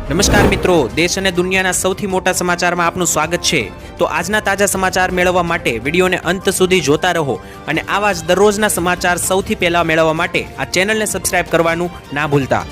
નમસ્કાર મિત્રો, દેશ અને દુનિયાના સૌથી મોટા સમાચારમાં આપનું સ્વાગત છે। તો આજના તાજા સમાચાર મેળવવા માટે વિડીયોને અંત સુધી જોતા રહો અને આવા જ દરરોજના સમાચાર સૌથી પહેલા મેળવવા માટે આ ચેનલને સબસ્ક્રાઇબ કરવાનું ના ભૂલતા।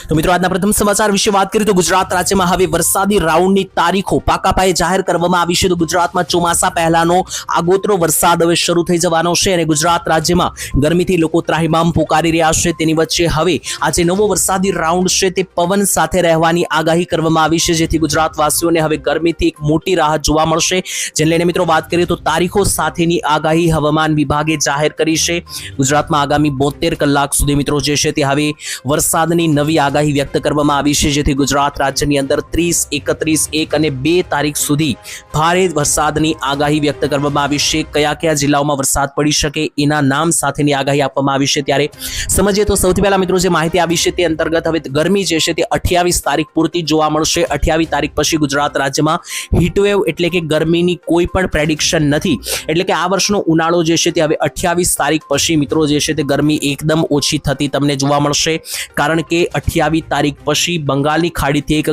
તો મિત્રો આજના પ્રથમ સમાચાર વિશે વાત કરીએ તો ગુજરાત રાજ્યમાં હવે વરસાદી રાઉન્ડની તારીખો પાકા પાયે જાહેર કરવામાં આવી છે। તો ગુજરાતમાં ચોમાસા પહેલાનો આગોતરો વરસાદ હવે શરૂ થઈ જવાનો છે અને ગુજરાત રાજ્યમાં ગરમીથી લોકો ત્રાહિમામ પોકારી રહ્યા છે। તેની વચ્ચે હવે આજે નવો વરસાદી રાઉન્ડ છે તે પવન સાથે રહેવાની આગાહી કરવામાં આવી છે, જેથી ગુજરાતવાસીઓને હવે ગરમીથી એક મોટી રાહત જોવા મળશે। જેને લઈને મિત્રો વાત કરીએ તો તારીખો સાથેની આગાહી હવામાન વિભાગે જાહેર કરી છે। ગુજરાતમાં આગામી 72 કલાક સુધી મિત્રો જે છે તે હવે વરસાદની નવી આગાહી વ્યક્ત કરવામાં આવી છે, જેથી ગુજરાત રાજ્યની અંદર 30, 31, 1 અને 2 તારીખ સુધી ભારે વરસાદની આગાહી વ્યક્ત કરવામાં આવી છે। કયા કયા જિલ્લાઓમાં વરસાદ પડી શકે એના નામ સાથેની આગાહી આપવામાં આવી છે। ત્યારે સમજીએ તો સૌથી પહેલા મિત્રો જે માહિતી આવી છે તે અંતર્ગત હવે ગરમી જે છે તે 28 તારીખ પૂરતી જોવા મળશે। 28 તારીખ પછી ગુજરાત રાજ્યમાં હીટવેવ એટલે કે ગરમીની કોઈ પણ પ્રેડિક્શન નથી, એટલે કે આ વર્ષનો ઉનાળો જે છે તે હવે 28 તારીખ પછી મિત્રો જે છે તે ગરમી એકદમ ઓછી થતી તમને જોવા મળશે, કારણ કે 28 તારીખ પછી બંગાળની ખાડીથી એક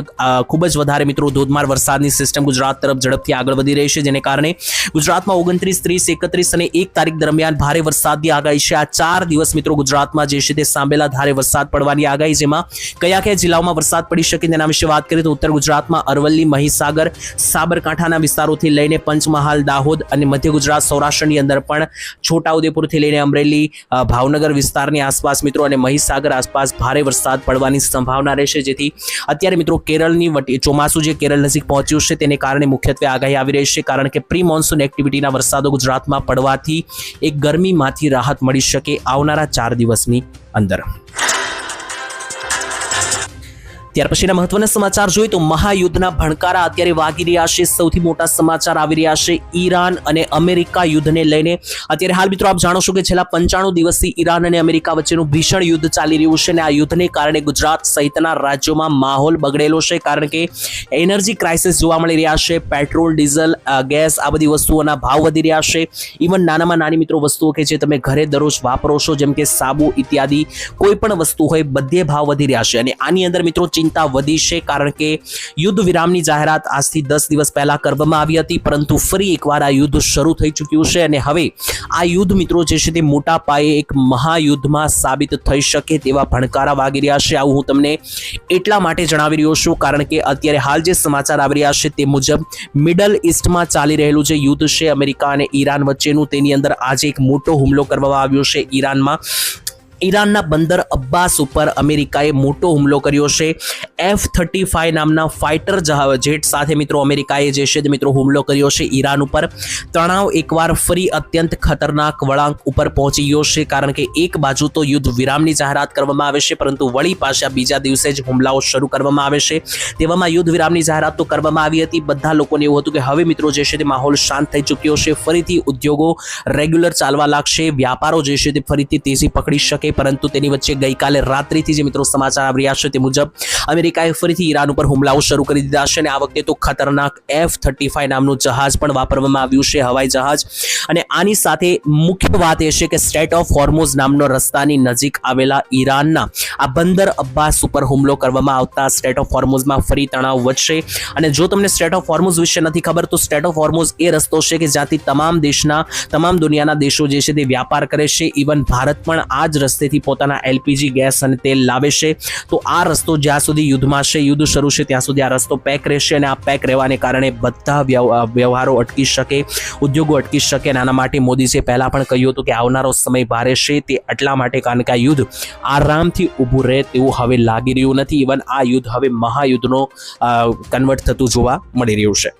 ખૂબ જ વધારે મિત્રો ધોધમાર વરસાદની સિસ્ટમ ગુજરાત તરફ ઝડપથી આગળ વધી રહી છે, જેને કારણે ગુજરાતમાં 29, 30, 31 અને 1 તારીખ દરમિયાન ભારે વરસાદની આગાહી છે। આ 4 દિવસ મિત્રો ગુજરાતમાં જે છે તે સાંભળેલા ધારે વરસાદ પડવાની આગાહી, જેમાં કયા કયા જિલ્લાઓમાં વરસાદ પડી શકે તેના વિશે વાત કરીએ તો ઉત્તર ગુજરાતમાં અરવલ્લી, મહીસાગર, સાબરકાંઠાના વિસ્તારોથી લઈને પંચમહાલ, દાહોદ અને મધ્ય ગુજરાત સૌરાષ્ટ્રની અંદર પણ છોટાઉદેપુરથી લઈને અમરેલી, ભાવનગર વિસ્તારની આસપાસ મિત્રો અને મહીસાગર આસપાસ ભારે વરસાદ પડવાની સંભાવના રહેશે, જેથી અત્યારે મિત્રો કેરળની ચોમાસું જે કેરળ નજીક પહોંચ્યું છે તેને કારણે મુખ્યત્વે આગાહી આવી રહી છે, કારણ કે પ્રી મોન્સૂન એક્ટિવિટીના વરસાદો ગુજરાતમાં પડવાથી એક ગરમીમાંથી રાહત મળી શકે આવનારા 4 દિવસની અંદર। ત્યાર પછીના મહત્વના સમાચાર જોઈએ તો મહાયુદ્ધના ભણકારા અત્યારે વાગી રહ્યા છે। સૌથી મોટા સમાચાર આવી રહ્યા છે ઈરાન અને અમેરિકા યુદ્ધને લઈને। અત્યારે હાલ મિત્રો આપ જાણો છો કે છેલ્લા 95 દિવસથી ઈરાન અને અમેરિકા વચ્ચેનું ભીષણ યુદ્ધ ચાલી રહ્યું છે અને આ યુદ્ધને કારણે ગુજરાત સહિતના રાજ્યોમાં માહોલ બગડેલો છે, કારણ કે એનર્જી ક્રાઇસિસ જોવા મળી રહ્યા છે। પેટ્રોલ, ડીઝલ, ગેસ આ બધી વસ્તુઓના ભાવ વધી રહ્યા છે। ઇવન નાનામાં નાની મિત્રો વસ્તુઓ કે જે તમે ઘરે દરરોજ વાપરો છો, જેમ કે સાબુ ઇત્યાદિ કોઈ પણ વસ્તુ હોય બધે ભાવ વધી રહ્યા છે અને આની અંદર મિત્રો ચિંતા વધી છે, કારણ કે યુદ્ધ વિરામની જાહેરાત આજથી 10 દિવસ પહેલા કરવામાં આવી હતી, પરંતુ ફરી એકવાર આ યુદ્ધ શરૂ થઈ ચૂક્યું છે અને હવે આ યુદ્ધ મિત્રો જે છે તે મોટા પાયે એક મહાયુદ્ધમાં સાબિત થઈ શકે તેવા ભણકારા વાગી રહ્યા છે। આવું હું તમને એટલા માટે જણાવી રહ્યો છું કારણ કે અત્યારે હાલ જે સમાચાર આવી રહ્યા છે તે મુજબ મિડલ ઈસ્ટમાં ચાલી રહેલું જે યુદ્ધ છે અમેરિકા અને ઈરાન વચ્ચેનું, તેની અંદર આજે એક મોટો હુમલો કરવામાં આવ્યો છે ઈરાનમાં। ઈરાનના બંદર અબ્બાસ ઉપર અમેરિકાએ મોટો હુમલો કર્યો છે। F-35 નામના ફાઇટર જેટ સાથે મિત્રો અમેરિકાએ જે છે મિત્રો હુમલો કર્યો છે ઈરાન ઉપર। તણાવ એકવાર ફરી અત્યંત ખતરનાક વળાંક ઉપર પહોંચી ગયો છે, કારણ કે એક બાજુ તો યુદ્ધ વિરામની જાહેરાત કરવામાં આવે છે, પરંતુ વળી પાછા બીજા દિવસે જ હુમલાઓ શરૂ કરવામાં આવે છે। તેવામાં યુદ્ધ વિરામની જાહેરાત તો કરવામાં આવી હતી, બધા લોકોને એવું હતું કે હવે મિત્રો જે છે તે માહોલ શાંત થઈ ચૂક્યો છે, ફરીથી ઉદ્યોગો રેગ્યુલર ચાલવા લાગશે, વ્યાપારો જે છે તે ફરીથી તેજી પકડી શકે, પરંતુ તેની વચ્ચે ગઈકાલે રાત્રિથી જે મિત્રો સમાચાર આવી રહ્યા છે તે મુજબ અમેરિકાએ ફરીથી ઈરાન ઉપર હુમલાઓ શરૂ કરી દીધા છે અને આ વખતે તો ખતરનાક F-35 નામનું જહાજ પણ વાપરવામાં આવ્યું છે, હવાઈ જહાજ। અને આની સાથે મુખ્ય વાત એ છે કે સ્ટ્રેટ ઓફ હોર્મુઝ નામનો રસ્તાની નજીક આવેલા ઈરાનના આ બંદર અબ્બાસ ઉપર હુમલો કરવામાં આવતા સ્ટ્રેટ ઓફ હોર્મુઝમાં ફરી તણાવ વધશે। અને જો તમને સ્ટ્રેટ ઓફ હોર્મુઝ વિશે નથી ખબર તો સ્ટ્રેટ ઓફ હોર્મુઝ એ રસ્તો છે કે જ્યાંથી તમામ દુનિયાના દેશો જે છે તે વ્યાપાર કરે છે। ઇવન ભારત પણ આ જ રસ્તેથી પોતાના LPG ગેસ અને તેલ લાવે છે। તો આ રસ્તો જ્યાં સુધી યુદ્ધમાં છે, યુદ્ધ શરૂ છે ત્યાં સુધી આ રસ્તો પેક રહેશે અને આ પેક રહેવાને કારણે બધા વ્યવહારો અટકી શકે, ઉદ્યોગો અટકી શકે અને આના માટે મોદીજીએ પહેલા પણ કહ્યું હતું કે આવનારો સમય ભારે છે, તે એટલા માટે કારણ કે આ યુદ્ધ આરામથી ઊભું રહે તેવું હવે લાગી રહ્યું નથી। ઇવન આ યુદ્ધ હવે મહાયુદ્ધનો કન્વર્ટ થતું જોવા મળી રહ્યું છે।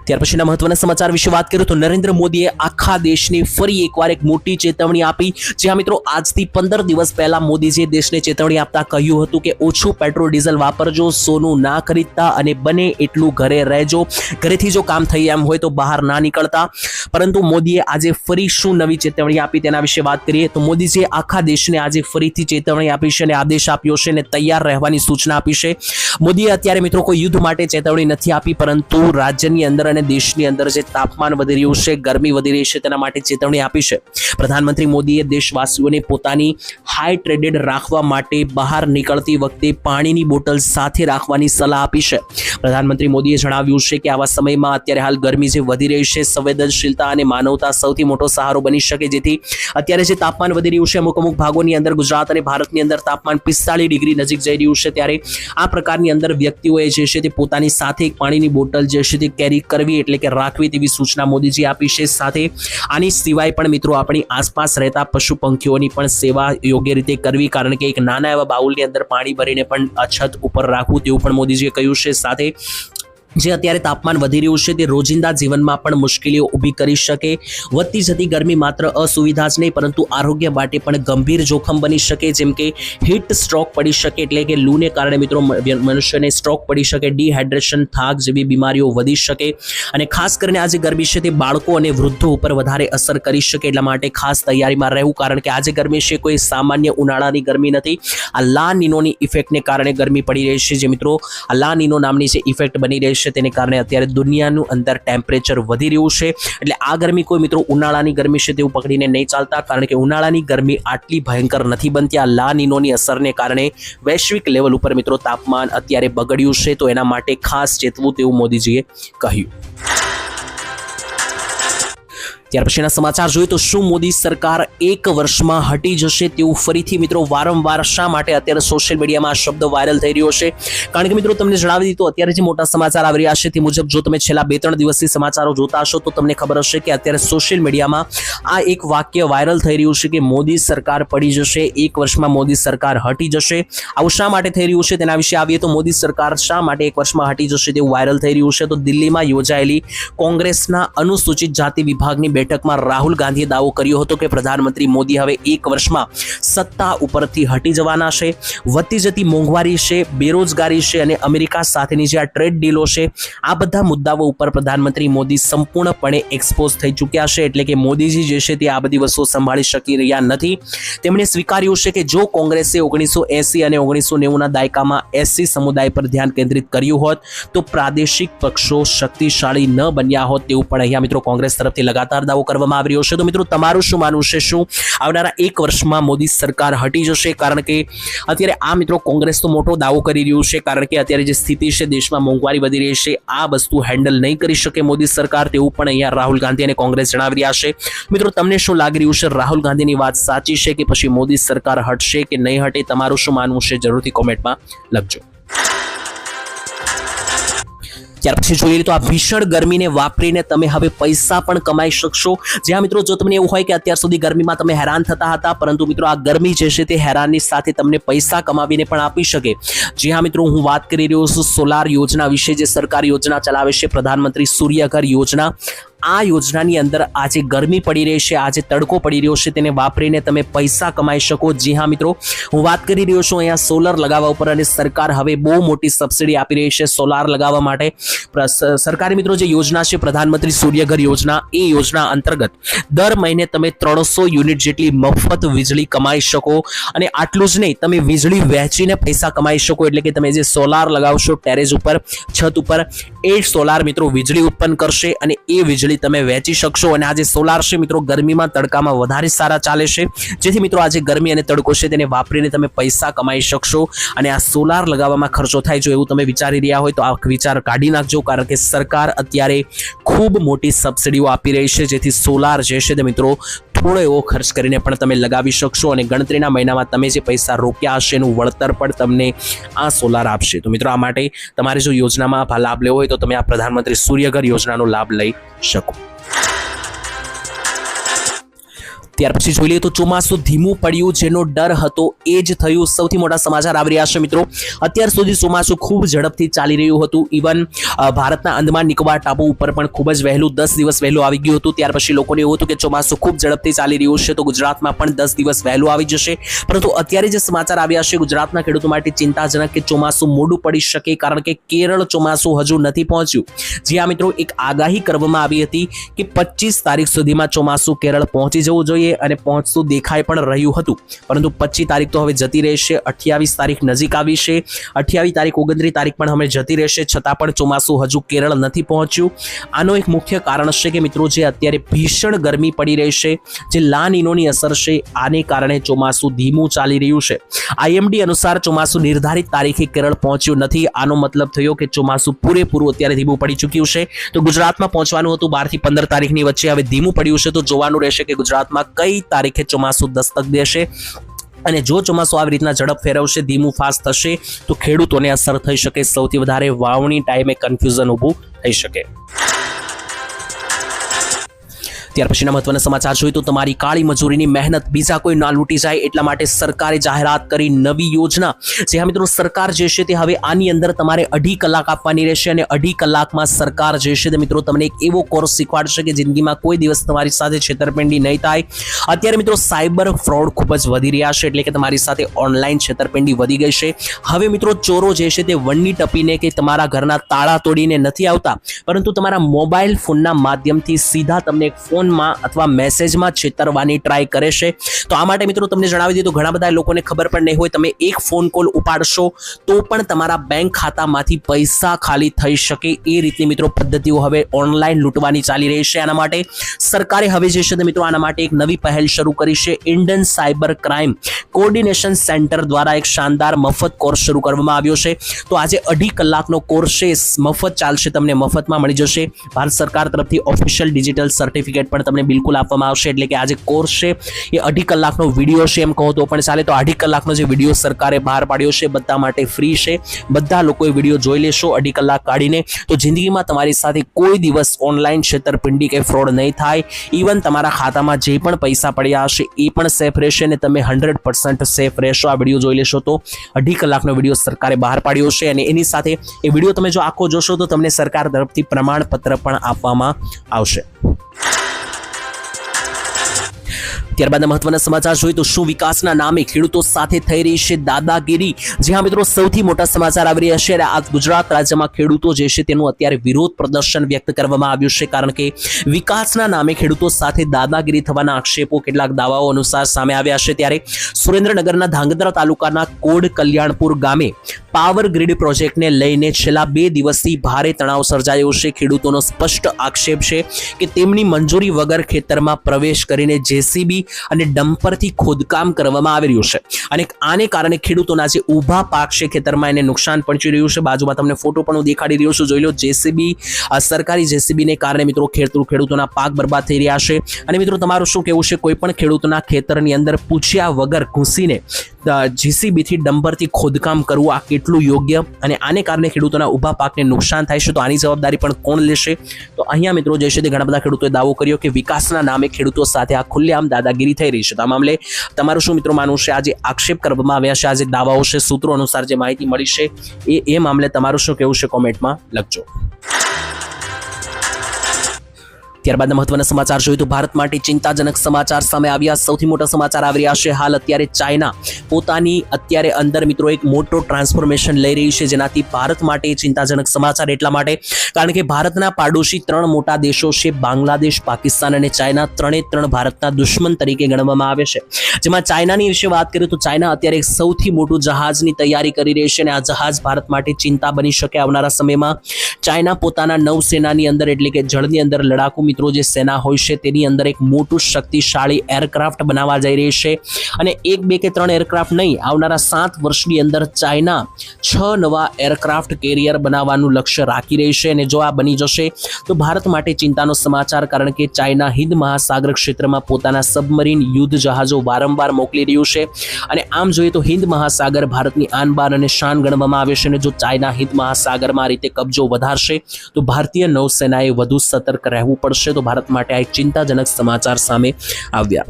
ત્યાર પછીના મહત્વના સમાચાર વિશે વાત કરીએ તો નરેન્દ્ર મોદીએ આખા દેશને ફરી એકવાર એક મોટી ચેતવણી આપી। જ્યાં મિત્રો આજથી 15 દિવસ પહેલા મોદીજીએ દેશને ચેતવણી આપતા કહ્યું હતું કે ઓછું પેટ્રોલ ડીઝલ વાપરજો, સોનું ના ખરીદતા અને બને એટલું ઘરે રહેજો, ઘરેથી જો કામ થઈ એમ હોય તો બહાર ના નીકળતા। પરંતુ મોદીએ આજે ફરી શું નવી ચેતવણી આપી તેના વિશે વાત કરીએ તો મોદીજીએ આખા દેશને આજે ફરીથી ચેતવણી આપી છે અને આદેશ આપ્યો છે અને તૈયાર રહેવાની સૂચના આપી છે। મોદીએ અત્યારે મિત્રો કોઈ યુદ્ધ માટે ચેતવણી નથી આપી, પરંતુ રાજ્યની અંદર અને દેશની અંદર જે તાપમાન વધી રહ્યું છે, ગરમી વધી રહી છે, તેના માટે ચેતવણી આપી છે. પ્રધાનમંત્રી મોદીએ દેશવાસીઓને પોતાની હાઇડ્રેટેડ રાખવા માટે બહાર નીકળતી વખતે પાણીની બોટલ સાથે રાખવાની સલાહ આપી છે. પ્રધાનમંત્રી મોદીએ જણાવ્યું છે કે આવા સમયમાં અત્યારે હાલ ગરમી જે વધી રહી છે, સંવેદનશીલતા અને માનવતા સૌથી મોટો સહારો બની શકે, જેથી અત્યારે જે તાપમાન વધી રહ્યું છે, અમુક ભાગોની અંદર ગુજરાત અને ભારતની અંદર તાપમાન 45 ડિગ્રી નજીક જઈ રહ્યું છે, ત્યારે આ પ્રકારની અંદર વ્યક્તિઓએ જે છે તે પોતાની સાથે એક પાણીની બોટલ જે છે તે કેરી કરવી એટલે કે રાખવી તેવી સૂચના મોદીજી આપી છે. સાથે આની સિવાય પણ મિત્રો આપણી આસપાસ રહેતા પશુ પંખીઓની પણ સેવા યોગ્ય રીતે કરવી, કારણ કે એક નાના એવા બાઉલની અંદર પાણી ભરીને પણ છત ઉપર રાખવું તેવું પણ મોદીજીએ કહ્યું છે. સાથે જે અત્યારે તાપમાન વધી રહ્યું છે તે રોજિંદા જીવનમાં પણ મુશ્કેલીઓ ઊભી કરી શકે. વધતી જતી ગરમી માત્ર અસુવિધા જ નહીં પરંતુ આરોગ્ય માટે પણ ગંભીર જોખમ બની શકે, જેમ કે હીટ સ્ટ્રોક પડી શકે એટલે કે લૂને કારણે મિત્રો મનુષ્યને સ્ટ્રોક પડી શકે, ડિહાઇડ્રેશન, થાક જેવી બીમારીઓ વધી શકે. અને ખાસ કરીને આ જે ગરમી છે તે બાળકો અને વૃદ્ધો ઉપર વધારે અસર કરી શકે, એટલા માટે ખાસ તૈયારીમાં રહેવું, કારણ કે આ જે ગરમી છે કોઈ સામાન્ય ઉનાળાની ગરમી નથી. આ લા નિનોની ઇફેક્ટને કારણે ગરમી પડી રહી છે. જે મિત્રો આ લા નિનો નામની જે ઇફેક્ટ બની રહી છે તેને કારણે અત્યારે દુનિયાનું અંદર ટેમ્પરેચર વધી રહ્યું છે. એટલે આ ગરમી કોઈ મિત્રો ઉનાળાની ગરમી છે તેવું પકડીને નહીં ચાલતા, કારણ કે ઉનાળાની ગરમી આટલી ભયંકર નથી બનતી. આ લા નિનોની અસરને કારણે વૈશ્વિક લેવલ ઉપર મિત્રો તાપમાન અત્યારે બગડ્યું છે, તો એના માટે ખાસ ચેતવું તેવું મોદીજીએ કહ્યું. ત્યાર પછીના સમાચાર જોઈએ તો શું મોદી સરકાર એક વર્ષમાં હટી જશે તેવું ફરીથી મિત્રો વારંવાર શા માટે અત્યારે સોશિયલ મીડિયામાં આ શબ્દ વાયરલ થઈ રહ્યો છે? કારણ કે મિત્રો તમને જણાવી દીધું, અત્યારે જે મોટા સમાચાર આવી રહ્યા છે તે મુજબ જો તમે છેલ્લા 2-3 દિવસથી સમાચારો જોતા હશો તો તમને ખબર હશે કે અત્યારે સોશિયલ મીડિયામાં આ એક વાક્ય વાયરલ થઈ રહ્યું છે કે મોદી સરકાર પડી જશે, એક વર્ષમાં મોદી સરકાર હટી જશે. આવું શા માટે થઈ રહ્યું છે તેના વિશે આવીએ તો મોદી સરકાર શા માટે એક વર્ષમાં હટી જશે તેવું વાયરલ થઈ રહ્યું છે. તો દિલ્હીમાં યોજાયેલી કોંગ્રેસના અનુસૂચિત જાતિ વિભાગની બેઠકમાં રાહુલ ગાંધીએ દાવો કર્યો હતો કે પ્રધાનમંત્રી મોદી હવે એક વર્ષમાં સત્તા ઉપરથી હટી જવાના છે. વધતી જતી મોંઘવારી છે, બેરોજગારી છે અને અમેરિકા સાથેની જે આ ટ્રેડ ડીલો છે, આ બધા મુદ્દાઓ ઉપર પ્રધાનમંત્રી મોદી સંપૂર્ણપણે એક્સપોઝ થઈ ચૂક્યા છે. એટલે કે મોદીજી જે છે તે આ બધી વસ્તુઓ સંભાળી શકી રહ્યા નથી. તેમણે સ્વીકાર્યું છે કે જો કોંગ્રેસે 1980 અને 1990ના દાયકામાં એસસી સમુદાય પર ધ્યાન કેન્દ્રિત કર્યું હોત તો પ્રાદેશિક પક્ષો શક્તિશાળી ન બન્યા હોત, તેવું પણ અહીંયા મિત્રો કોંગ્રેસ તરફથી લગાતાર દાવો કરવામાં આવી રહ્યો છે. તો મિત્રો તમારું શું માનવું છે? શું આવનારા એક વર્ષમાં મોદી સરકાર હટી જશે? કારણ કે અત્યારે આ મિત્રો કોંગ્રેસ તો મોટો દાવો કરી રહ્યું છે, કારણ કે અત્યારે જે સ્થિતિ છે, દેશમાં મોંઘવારી વધી રહી છે, આ વસ્તુ હેન્ડલ નહીં કરી શકે મોદી સરકાર, તેવું પણ અહીંયા રાહુલ ગાંધી અને કોંગ્રેસ જણાવી રહ્યા છે. મિત્રો તમને શું લાગી રહ્યું છે? રાહુલ ગાંધીની વાત સાચી છે કે પછી મોદી સરકાર હટશે કે નહીં હટે? તમારું શું માનવું છે જરૂરથી કોમેન્ટમાં લખજો. ત્યાર પછી જોઈએ તો આ ભીષણ ગરમીને વાપરીને તમે હવે પૈસા પણ કમાઈ શકશો. જ્યાં મિત્રો જો તમને એવું હોય કે અત્યાર સુધી ગરમીમાં તમે હેરાન થતા હતા, પરંતુ મિત્રો આ ગરમી જે છે તે હેરાનની સાથે તમને પૈસા કમાવીને પણ આપી શકે. જી હા મિત્રો, હું વાત કરી રહ્યો છું સોલાર યોજના વિશે, જે સરકાર યોજના ચલાવે છે, પ્રધાનમંત્રી સૂર્યઘર યોજના. આ યોજનાની અંદર આજે ગરમી પડી રહી છે, આજે તડકો પડી રહ્યો છે, તેને વાપરીને તમે પૈસા કમાઈ શકો. જી હા મિત્રો, હું વાત કરી રહ્યો છું અહીંયા સોલર લગાવવા ઉપર, અને સરકાર હવે બહુ મોટી સબસિડી આપી રહી છે સોલાર લગાવવા માટે. સરકારી મિત્રો જે યોજના છે પ્રધાનમંત્રી સૂર્યઘર યોજના, એ યોજના અંતર્ગત દર મહિને તમે 300 યુનિટ જેટલી મફત વીજળી કમાઈ શકો. અને આટલું જ નહીં, તમે વીજળી વહેંચીને પૈસા કમાઈ શકો. એટલે કે તમે જે સોલાર લગાવશો ટેરેસ ઉપર, છત ઉપર, એ સોલાર મિત્રો વીજળી ઉત્પન્ન કરશે અને એ વીજળી તમે વેચી શકશો. અને આ જે સોલાર છે મિત્રો ગરમીમાં તડકામાં વધારે સારા ચાલે છે, જેથી મિત્રો આ જે ગરમી અને તડકો છે તેને વાપરીને તમે પૈસા કમાઈ શકશો. અને આ સોલાર લગાવવામાં ખર્ચો થાય, જો એવું તમે વિચારી રહ્યા હોય તો આ વિચાર કાઢી નાખજો, કારણ કે સરકાર અત્યારે ખૂબ મોટી સબસિડીઓ આપી રહી છે, જેથી સોલાર જે છે તે મિત્રો થોડો એવો ખર્ચ કરીને પણ તમે લગાવી શકશો. અને ગણતરીના મહિનામાં તમે જે પૈસા રોક્યા હશે એનું વળતર પણ તમને આ સોલાર આપશે. તો મિત્રો આ માટે તમારે જો યોજનામાં લાભ લેવો હોય તો તમે આ પ્રધાનમંત્રી સૂર્યઘર યોજનાનો લાભ લઈ શકો. ત્યાર પછી જોઈ લઈએ તો ચોમાસું ધીમું પડ્યું, જેનો ડર હતો એ જ થયું. સૌથી મોટા સમાચાર આવી રહ્યા છે મિત્રો. અત્યાર સુધી ચોમાસું ખૂબ ઝડપથી ચાલી રહ્યું હતું. ઇવન ભારતના અંદમાન નિકોબાર ટાપુ ઉપર પણ ખૂબ જ વહેલું 10 દિવસ વહેલું આવી ગયું હતું. ત્યાર પછી લોકોને એવું હતું કે ચોમાસું ખૂબ ઝડપથી ચાલી રહ્યું છે, તો ગુજરાતમાં પણ 10 દિવસ વહેલું આવી જશે. પરંતુ અત્યારે જે સમાચાર આવ્યા છે ગુજરાતના ખેડૂતો માટે ચિંતાજનક કે ચોમાસું મોડું પડી શકે, કારણ કે કેરળ ચોમાસું હજુ નથી પહોંચ્યું. જી આ મિત્રો, એક આગાહી કરવામાં આવી હતી કે 25 તારીખ સુધીમાં ચોમાસું કેરળ પહોંચી જવું જોઈએ. પહોંચીએ અને પહોંચતું દેખાઈ પણ રહ્યું હતું, પરંતુ 25 તારીખ તો હવે જતી રહેશે, 28 તારીખ નજીક આવી છે, 28 તારીખ 29 તારીખ પણ હવે જતી રહેશે, છતાં પણ ચોમાસું હજુ કેરળ નથી પહોંચ્યું. આનો એક મુખ્ય કારણ છે કે મિત્રો જે અત્યારે ભીષણ ગરમી પડી રહી છે, જે લા નીનોની અસર છે, આને કારણે ચોમાસું ધીમું ચાલી રહ્યું છે. IMD અનુસાર ચોમાસું નિર્ધારિત તારીખે કેરળ પહોંચ્યું નથી. આનો મતલબ થયો કે ચોમાસું પૂરેપૂરું અત્યારે ધીમું પડી ચૂક્યું છે. તો ગુજરાતમાં પહોંચવાનું હતું 12 થી 15 તારીખની વચ્ચે, હવે ધીમું પડ્યું છે. તો જોવાનું રહેશે કે ગુજરાતમાં કઈ તારીખે ચોમાસું દસ્તક દેશે, અને જો ચોમાસું આવી રીતના ઝડપ ફેરવશે, ધીમું ફાસ્ટ થશે, તો ખેડૂતોને અસર થઈ શકે. સૌથી વધારે વાવણી ટાઈમે કન્ફ્યુઝન ઊભું થઈ શકે. ત્યાર પછીના મહત્વના સમાચાર જોઈએ તો તમારી કાળી મજૂરીની મહેનત બીજા કોઈ ના લૂંટી જાય એટલા માટે સરકારે જાહેરાત કરી નવી યોજના. જે હા મિત્રો, સરકાર જે છે તે હવે આની અંદર તમારે 2.5 કલાક આપવાની રહેશે, અને 2.5 કલાકમાં સરકાર જે છે તે મિત્રો તમને એક એવો કોર્સ શીખવાડશે કે જિંદગીમાં કોઈ દિવસ તમારી સાથે છેતરપિંડી નહીં થાય. અત્યારે મિત્રો સાયબર ફ્રોડ ખૂબ જ વધી રહ્યા છે, એટલે કે તમારી સાથે ઓનલાઈન છેતરપિંડી વધી ગઈ છે. હવે મિત્રો ચોરો જે છે તે વણની ટપીને કે તમારા ઘરના તાળા તોડીને નથી આવતા, પરંતુ તમારા મોબાઈલ ફોનના માધ્યમથી સીધા તમને એક ફોન અથવા મેસેજમાં છેતરવાની ટ્રાય કરે છે. તો આ માટે મિત્રો તમને જણાવી દીધું, ઘણા બધા લોકોને ખબર પણ નહીં હોય, તમે એક ફોન કોલ ઉપાડશો તો પણ તમારા બેંક ખાતામાંથી પૈસા ખાલી થઈ શકે. એ રીતની મિત્રો પદ્ધતિઓ હવે ઓનલાઈન લૂંટવાની ચાલી રહી છે. આના માટે સરકારે હવે જે છે તે મિત્રો આના માટે એક નવી પહેલ શરૂ કરી છે. Indian cyber crime coordination centre દ્વારા એક શાનદાર મફત કોર્સ શરૂ કરવામાં આવ્યો છે. તો આજે 2.5 કલાકનો કોર્સ છે, મફત ચાલશે, તમને મફતમાં મળી જશે. ભારત સરકાર તરફથી ઓફિશિયલ ડિજિટલ સર્ટિફિકેટ પણ તમને બિલકુલ આપવામાં આવશે. એટલે કે આ જે કોર્સ છે એ 2.5 કલાકનો વિડીયો છે એમ કહો તો પણ ચાલે. તો 2.5 કલાકનો જે વિડીયો સરકારે બહાર પાડ્યો છે બધા માટે ફ્રી છે. બધા લોકોએ વિડીયો જોઈ લેશો 2.5 કલાક કાઢીને, તો જિંદગીમાં તમારી સાથે કોઈ દિવસ ઓનલાઈન છેતરપિંડી કે ફ્રોડ નહીં થાય. ઇવન તમારા ખાતામાં જે પણ પૈસા પડ્યા હશે એ પણ સેફ રહેશે, અને તમે 100% સેફ રહેશો. આ વિડીયો જોઈ લેશો તો 2.5 કલાકનો વિડીયો સરકારે બહાર પાડ્યો છે, અને એની સાથે એ વિડીયો તમે જો આખો જોશો તો તમને સરકાર તરફથી પ્રમાણપત્ર પણ આપવામાં આવશે. ત્યારબાદ મહત્વના સમાચાર જોઈએ તો શું વિકાસના નામે ખેડૂતો સાથે થઈ રહી છે દાદાગીરી. જે હા મિત્રો, સૌથી મોટા સમાચાર આવી રહ્યા છે. આ ગુજરાત રાજ્યમાં ખેડૂતો જે છે તેનું અત્યારે વિરોધ પ્રદર્શન વ્યક્ત કરવામાં આવ્યું છે, કારણ કે વિકાસના નામે ખેડૂતો સાથે દાદાગીરી થવાના આક્ષેપો કેટલાક દાવાઓ અનુસાર સામે આવ્યા છે. ત્યારે સુરેન્દ્રનગરના ધાંગધ્રા તાલુકાના કોડ કલ્યાણપુર ગામે પાવર ગ્રીડ પ્રોજેક્ટને લઈને છેલ્લા 2 દિવસથી ભારે તણાવ સર્જાયો છે. ખેડૂતોનો સ્પષ્ટ આક્ષેપ છે કે તેમની મંજૂરી વગર ખેતરમાં પ્રવેશ કરીને જેસીબી અને ડમ્પરથી ખોદકામ કરવામાં આવી રહ્યું છે, અને આને કારણે ખેડૂતોના જે ઊભા પાક છે ખેતરમાં એને નુકસાન પહોંચી રહ્યું છે. બાજુમાં તમને ફોટો પણ હું દેખાડી રહ્યો છું, જોઈ લો. જેસીબી, સરકારી જેસીબીને કારણે મિત્રો ખેડૂતોના પાક બરબાદ થઈ રહ્યા છે. અને મિત્રો તમારું શું કહેવું છે? કોઈ પણ ખેડૂતોના ખેતરની અંદર પૂછ્યા વગર ઘૂસીને જેસીબીથી ડમ્પરથી ખોદકામ કરવું આ કેટલું યોગ્ય? અને આને કારણે ખેડૂતોના ઊભા પાકને નુકસાન થાય છે, તો આની જવાબદારી પણ કોણ લેશે? તો અહીંયા મિત્રો જે છે તે ઘણા બધા ખેડૂતોએ દાવો કર્યો કે વિકાસના નામે ખેડૂતો સાથે આ ખુલ્લેઆમ દાદાગીરી થઈ રહી છે. તો આ મામલે તમારું શું મિત્રો માનવું છે? આજે આક્ષેપ કરવામાં આવ્યા છે, આજે દાવાઓ છે, સૂત્રો અનુસાર જે માહિતી મળી છે એ મામલે તમારું શું કહેવું છે? કોમેન્ટમાં લખજો. ત્યારબાદ મહત્વના સમાચાર જોઈએ તો ભારત માટે ચિંતાજનક સમાચાર સામે આવ્યા. સૌથી મોટા સમાચાર આવી રહ્યા છે. હાલ અત્યારે ચાઇના પોતાની અત્યારે અંદર મિત્રો એક મોટો ટ્રાન્સફોર્મેશન લઈ રહી છે, જેનાથી ભારત માટે ચિંતાજનક સમાચાર એટલા માટે કારણ કે ભારતના પાડોશી 3 મોટા દેશો છે, બાંગ્લાદેશ, પાકિસ્તાન અને ચાઇના. 3 ભારતના દુશ્મન તરીકે ગણવામાં આવે છે. જેમાં ચાઇનાની વિશે વાત કરીએ તો ચાઇના અત્યારે સૌથી મોટું જહાજની તૈયારી કરી રહી છે, અને આ જહાજ ભારત માટે ચિંતા બની શકે આવનારા સમયમાં. ચાઇના પોતાના નૌસેનાની અંદર એટલે કે જળની અંદર લડાકુ મિત્રો જે સેના હોય છે તેની અંદર એક મોટું શક્તિશાળી એરક્રાફ્ટ બનાવવા જઈ રહી છે, અને 1, 2 કે 3 એરક્રાફ્ટ નહીં, આવનારા 7 વર્ષની અંદર ચાઇના 6 નવા એરક્રાફ્ટ કેરિયર બનાવવાનું લક્ષ્ય રાખી રહી છે. અને જો આ બની જશે તો ભારત માટે ચિંતાનો સમાચાર, કારણ કે ચાઇના હિન્દ મહાસાગર ક્ષેત્રમાં પોતાના સબમરીન યુદ્ધ જહાજો વારંવાર મોકલી રહ્યું છે, અને આમ જોઈએ તો હિન્દ મહાસાગર ભારતની આન બાન અને શાન ગણવામાં આવે છે. અને જો ચાઇના હિન્દ મહાસાગરમાં આ રીતે કબજો વધારશે તો ભારતીય નૌસેનાએ વધુ સતર્ક રહેવું પડશે. તો ભારત માટે આ એક ચિંતાજનક સમાચાર સામે આવ્યા.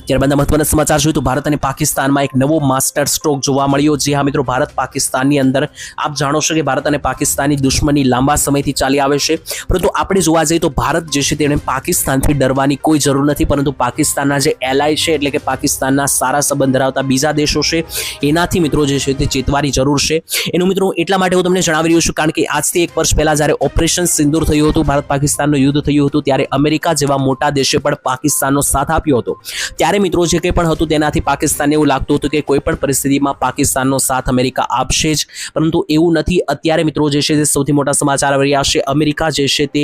ત્યારબાદ મહત્વના સમાચાર જોઈએ તો ભારત અને પાકિસ્તાનમાં એક નવો માસ્ટર સ્ટ્રોક જોવા મળ્યો. જી હા મિત્રો, ભારત પાકિસ્તાનની અંદર આપ જાણો છો કે ભારત અને પાકિસ્તાનની દુશ્મની લાંબા સમયથી ચાલી આવે છે, પરંતુ આપણે જોવા જઈએ તો ભારત જે છે તેણે પાકિસ્તાનથી ડરવાની કોઈ જરૂર નથી, પરંતુ પાકિસ્તાનના જે એલાય છે એટલે કે પાકિસ્તાનના સારા સંબંધ ધરાવતા બીજા દેશો છે એનાથી મિત્રો જે છે તે ચેતવાની જરૂર છે. એનું મિત્રો એટલા માટે હું તમને જણાવી રહ્યો છું કારણ કે આજથી 1 વર્ષ પહેલા જ્યારે ઓપરેશન સિંદૂર થયું હતું, ભારત પાકિસ્તાનનું યુદ્ધ થયું હતું, ત્યારે અમેરિકા જેવા મોટા દેશે પણ પાકિસ્તાનનો સાથ આપ્યો હતો. ત્યારે મિત્રો જે કંઈ પણ હતું તેનાથી પાકિસ્તાનને એવું લાગતું હતું કે કોઈ પણ પરિસ્થિતિમાં પાકિસ્તાનનો સાથ અમેરિકા આપશે જ, પરંતુ એવું નથી. અત્યારે મિત્રો જે છે તે સૌથી મોટા સમાચાર આવી રહ્યા છે. અમેરિકા જે છે તે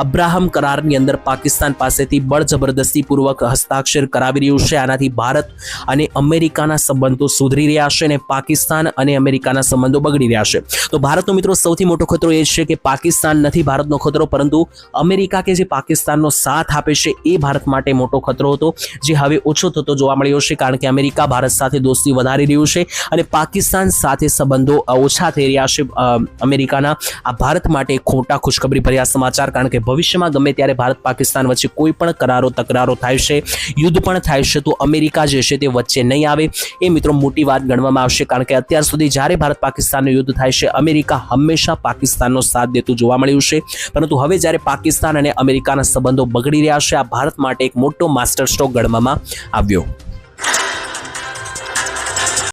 અબ્રાહમ કરારની અંદર પાકિસ્તાન પાસેથી બળજબરદસ્તીપૂર્વક હસ્તાક્ષર કરાવી રહ્યું છે. આનાથી ભારત અને અમેરિકાના સંબંધો સુધરી રહ્યા છે અને પાકિસ્તાન અને અમેરિકાના સંબંધો બગડી રહ્યા છે. તો ભારતનો મિત્રો સૌથી મોટો ખતરો એ છે કે પાકિસ્તાન નથી ભારતનો ખતરો, પરંતુ અમેરિકા કે જે પાકિસ્તાનનો સાથ આપે છે એ ભારત માટે મોટો ખતરો હતો, જે હવે ઓછો થતો જોવા મળ્યો છે કારણ કે અમેરિકા ભારત સાથે દોસ્તી વધારી રહ્યું છે અને પાકિસ્તાન સાથે સંબંધો ઓછા થઈ રહ્યા છે અમેરિકાના. આ ભારત માટે ખોટા ખુશખબરી ભર્યા સમાચાર, કારણ કે ભવિષ્યમાં ગમે ત્યારે ભારત પાકિસ્તાન વચ્ચે કોઈ પણ કરારો તકરારો થાય છે, યુદ્ધ પણ થાય છે, તો અમેરિકા જે છે તે વચ્ચે નહીં આવે. એ મિત્રો મોટી વાત ગણવામાં આવશે, કારણ કે અત્યાર સુધી જ્યારે ભારત પાકિસ્તાનનું યુદ્ધ થાય છે અમેરિકા હંમેશા પાકિસ્તાનનો સાથ દેતું જોવા મળ્યું છે, પરંતુ હવે જ્યારે પાકિસ્તાન અને અમેરિકાના સંબંધો બગડી રહ્યા છે, આ ભારત માટે એક મોટો માસ્ટર સ્ટ્રોક ગણવામાં આવ્યો.